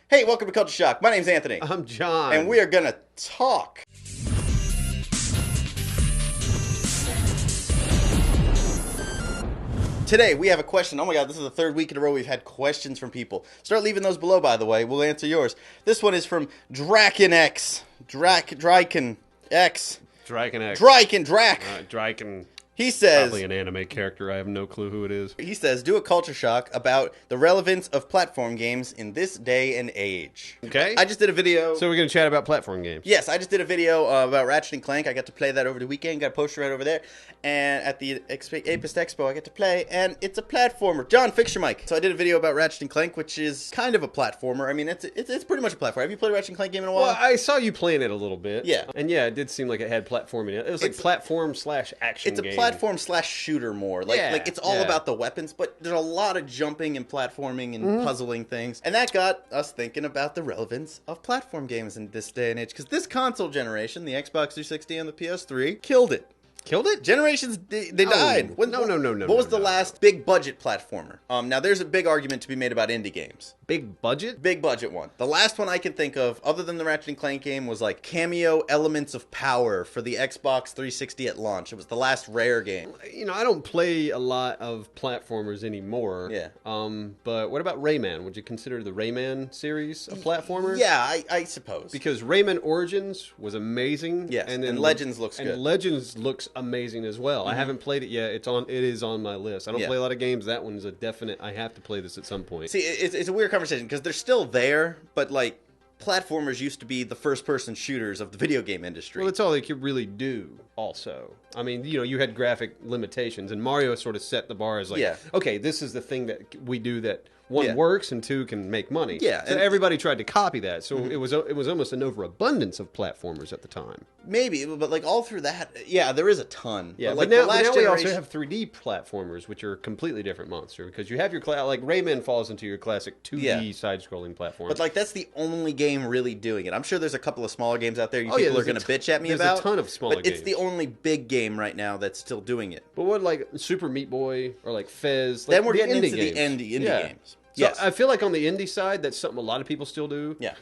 Hey, welcome to Culture Shock. My name's Anthony. I'm John. And we are going to talk. Today, we have a question. Oh my god, this is the third week in a row we've had questions from people. Start leaving those below, by the way. We'll answer yours. This one is from DrakenX. Draken. He says... Probably an anime character. I have no clue who it is. He says, do a culture shock about the relevance of platform games in this day and age. Okay. I just did a video... So we're going to chat about platform games. Yes, I just did a video about Ratchet & Clank. I got to play that over the weekend. Got a poster right over there. And at the Apist Expo, I get to play. And it's a platformer. John, fix your mic. So I did a video about Ratchet & Clank, which is kind of a platformer. I mean, it's pretty much a platformer. Have you played a Ratchet & Clank game in a while? Well, I saw you playing it a little bit. Yeah. And yeah, it did seem like it had platforming in it. It was like platform/action game. It's a platform/shooter more. Like it's all about the weapons, but there's a lot of jumping and platforming and puzzling things. And that got us thinking about the relevance of platform games in this day and age. Because this console generation, the Xbox 360 and the PS3, killed it. Killed it? Generations, they died. No. What was the last big budget platformer? Now, there's a big argument to be made about indie games. Big budget? Big budget one. The last one I can think of, other than the Ratchet & Clank game, was like Cameo Elements of Power for the Xbox 360 at launch. It was the last Rare game. You know, I don't play a lot of platformers anymore. Yeah. But what about Rayman? Would you consider the Rayman series a platformer? Yeah, I suppose. Because Rayman Origins was amazing. Yes, and Legends looks good. And Legends looks amazing as well. I haven't played it yet. It is on my list. I don't play a lot of games. That one's a definite. I have to play this at some point. See, it's a weird conversation because they're still there, but like platformers used to be the first-person shooters of the video game industry. Well, that's all they could really do. Also, I mean, you know, you had graphic limitations, and Mario sort of set the bar as like, okay, this is the thing that we do that. One works and two can make money. Yeah, so everybody tried to copy that. So it was almost an overabundance of platformers at the time. Maybe, but like all through that, there is a ton. Yeah, but, like, now we also have 3D platformers, which are a completely different monster because you have your like Rayman falls into your classic 2D side-scrolling platform. But like that's the only game really doing it. I'm sure there's a couple of smaller games out there people are going to bitch at me about. There's a ton of smaller games. But it's the only big game right now that's still doing it. But what like Super Meat Boy or like Fez? Like then we're getting into games. the indie games. So I feel like on the indie side, that's something a lot of people still do. Yeah.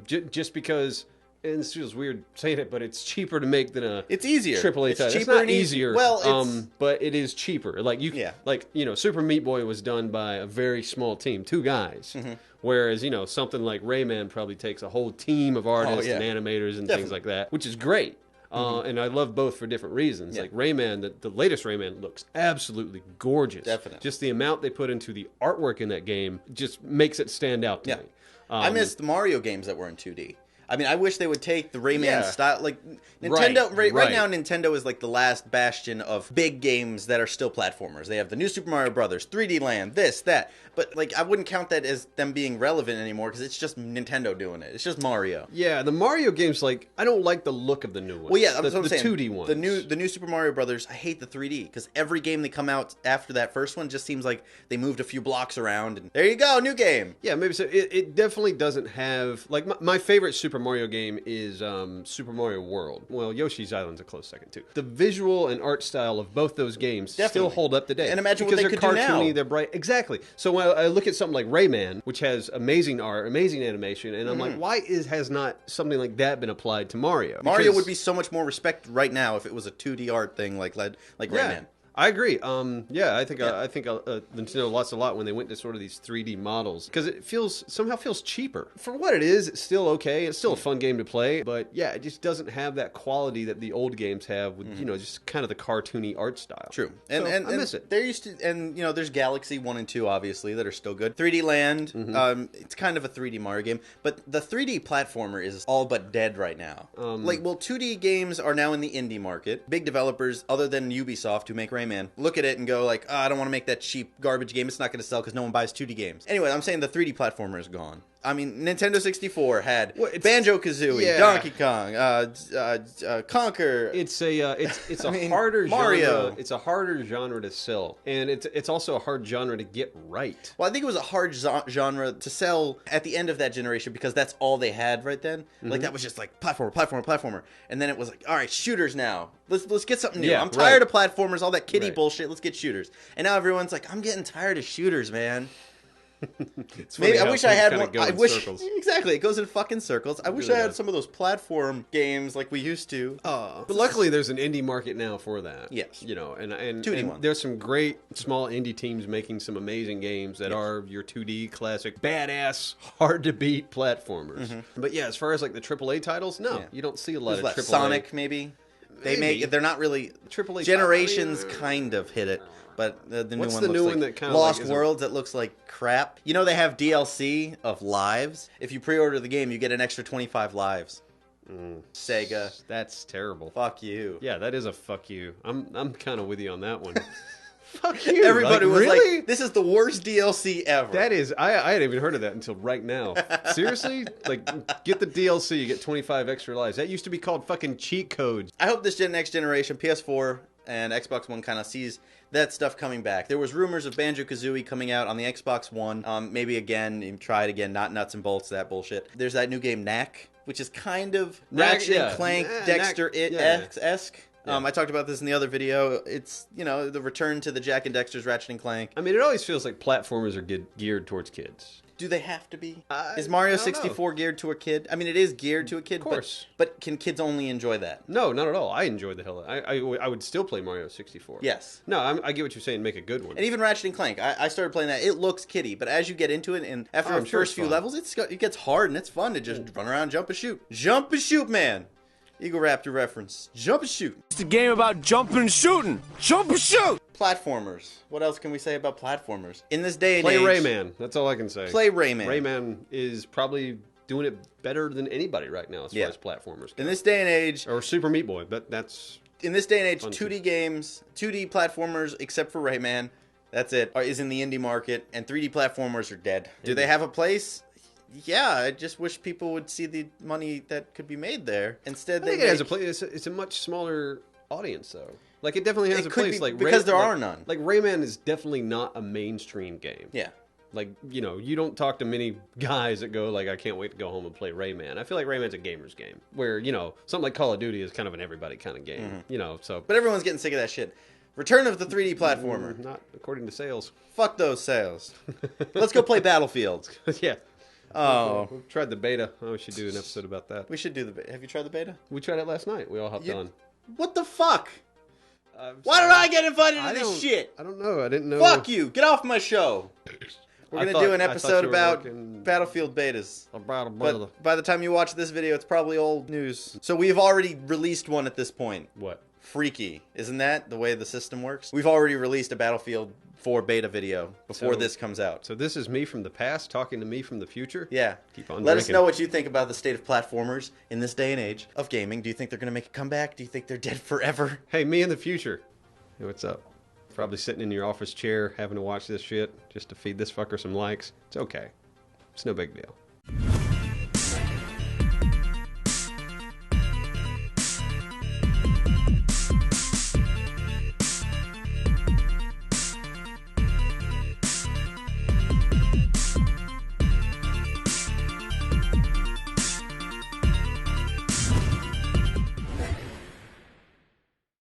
Just because, and this feels weird saying it, but it's cheaper to make than a it's easier. AAA it's title. cheaper It's not and easier. Well, but it is cheaper. Like Super Meat Boy was done by a very small team, 2 guys. Whereas, something like Rayman probably takes a whole team of artists and animators and things like that, which is great. And I love both for different reasons. Like Rayman, the latest Rayman looks absolutely gorgeous. Definitely. Just the amount they put into the artwork in that game just makes it stand out to me. I miss the Mario games that were in 2D. I mean, I wish they would take the Rayman style. Like Nintendo, right now, Nintendo is like the last bastion of big games that are still platformers. They have the new Super Mario Brothers, 3D Land, this, that. But like, I wouldn't count that as them being relevant anymore because it's just Nintendo doing it. It's just Mario. Yeah, the Mario games, like, I don't like the look of the new ones. Well, yeah, that's what I'm saying. 2D ones. The new Super Mario Brothers, I hate the 3D because every game they come out after that first one just seems like they moved a few blocks around and there you go, new game. Yeah, maybe so. It definitely doesn't have like my favorite Super Mario game is Super Mario World. Well, Yoshi's Island's a close second too. The visual and art style of both those games still hold up today. And imagine what they could do now. Because they're cartoony, they're bright. Exactly. So when I look at something like Rayman, which has amazing art, amazing animation, and I'm like, why has not something like that been applied to Mario? Mario would be so much more respect right now if it was a 2D art thing like Rayman. I agree. I think Nintendo lost a lot when they went to sort of these 3D models because it somehow feels cheaper. For what it is, it's still okay. It's still a fun game to play, but yeah, it just doesn't have that quality that the old games have with just kind of the cartoony art style. True, and I miss it. There used to, and there's Galaxy 1 and 2 obviously that are still good. 3D Land, it's kind of a 3D Mario game, but the 3D platformer is all but dead right now. 2D games are now in the indie market. Big developers other than Ubisoft who make Rayman look at it and go like, I don't want to make that cheap garbage game. It's not going to sell because no one buys 2D games. Anyway, I'm saying the 3D platformer is gone. I mean, Nintendo 64 had Banjo-Kazooie, Donkey Kong, Conker. It's a harder Mario. Genre. It's a harder genre to sell, and it's also a hard genre to get right. Well, I think it was a hard genre to sell at the end of that generation because that's all they had right then. Like that was just like platformer, and then it was like, all right, shooters now. Let's get something new. Yeah, I'm tired of platformers, all that kiddie bullshit. Let's get shooters. And now everyone's like, I'm getting tired of shooters, man. Maybe I wish I had one. I wish exactly. It goes in fucking circles. I wish I had some of those platform games like we used to. But luckily, there's an indie market now for that. Yes, you know, and there's some great small indie teams making some amazing games that are your 2D classic, badass, hard to beat platformers. But yeah, as far as like the AAA titles, you don't see a lot of AAA. Sonic, maybe. They're not really AAA. Generations kind of hit it. But the new What's one the looks new like one that kind of Lost Worlds. It looks like crap. You know they have DLC of lives. If you pre-order the game, you get an extra 25 lives. Sega. That's terrible. Fuck you. Yeah, that is a fuck you. I'm kind of with you on that one. Fuck you. Everybody was really? like, this is the worst DLC ever. That is, I hadn't even heard of that until right now. Seriously? Like, get the DLC, you get 25 extra lives. That used to be called fucking cheat codes. I hope this next generation, PS4 and Xbox One, kind of sees that stuff coming back. There was rumors of Banjo-Kazooie coming out on the Xbox One. Maybe again, try it again, not nuts and bolts, that bullshit. There's that new game, Knack, which is kind of Ratchet and Clank, Dexter-esque. I talked about this in the other video. It's, you know, the return to the Jak and Dexter's Ratchet and Clank. I mean, it always feels like platformers are geared towards kids. Do they have to be? Is Mario 64 geared to a kid? I mean, it is geared to a kid, of course. But can kids only enjoy that? No, not at all. I enjoyed the hell. I would still play Mario 64. Yes. No, I get what you're saying. Make a good one. And even Ratchet and Clank, I started playing that. It looks kiddie, but as you get into it, and after the first few levels, it gets hard and it's fun to just run around, jump and shoot. Jump and shoot, man. Eagle Raptor reference. Jump and shoot. It's a game about jumping and shooting. Jump and shoot. Platformers. What else can we say about platformers? In this day and age... Play Rayman. That's all I can say. Play Rayman. Rayman is probably doing it better than anybody right now as far as platformers go. In this day and age... Or Super Meat Boy, but that's... In this day and age, 2D games, 2D platformers, except for Rayman, that's it, is in the indie market, and 3D platformers are dead. Do they have a place? Yeah, I just wish people would see the money that could be made there. Instead, I think it has a place. It's a much smaller audience, though. Like, it definitely has a place. Like because there are none. Like, Rayman is definitely not a mainstream game. Yeah. Like, you know, you don't talk to many guys that go, like, I can't wait to go home and play Rayman. I feel like Rayman's a gamer's game. Where, you know, something like Call of Duty is kind of an everybody kind of game. You know, so... But everyone's getting sick of that shit. Return of the 3D platformer. Not according to sales. Fuck those sales. Let's go play Battlefield. Yeah. Oh. We've tried the beta. Oh, we should do an episode about that. We should do the beta. Have you tried the beta? We tried it last night. We all hopped on. What the fuck? Why did I get invited to this shit? I don't know. I didn't know. Fuck you. Get off my show. We're going to do an episode about Battlefield betas. But by the time you watch this video, it's probably old news. So we've already released one at this point. What? Freaky. Isn't that the way the system works? We've already released a Battlefield 4 beta video before this comes out. So this is me from the past talking to me from the future? Yeah. Keep on Let us know what you think about the state of platformers in this day and age of gaming. Do you think they're going to make a comeback? Do you think they're dead forever? Hey, me in the future. Hey, what's up? Probably sitting in your office chair having to watch this shit just to feed this fucker some likes. It's okay. It's no big deal.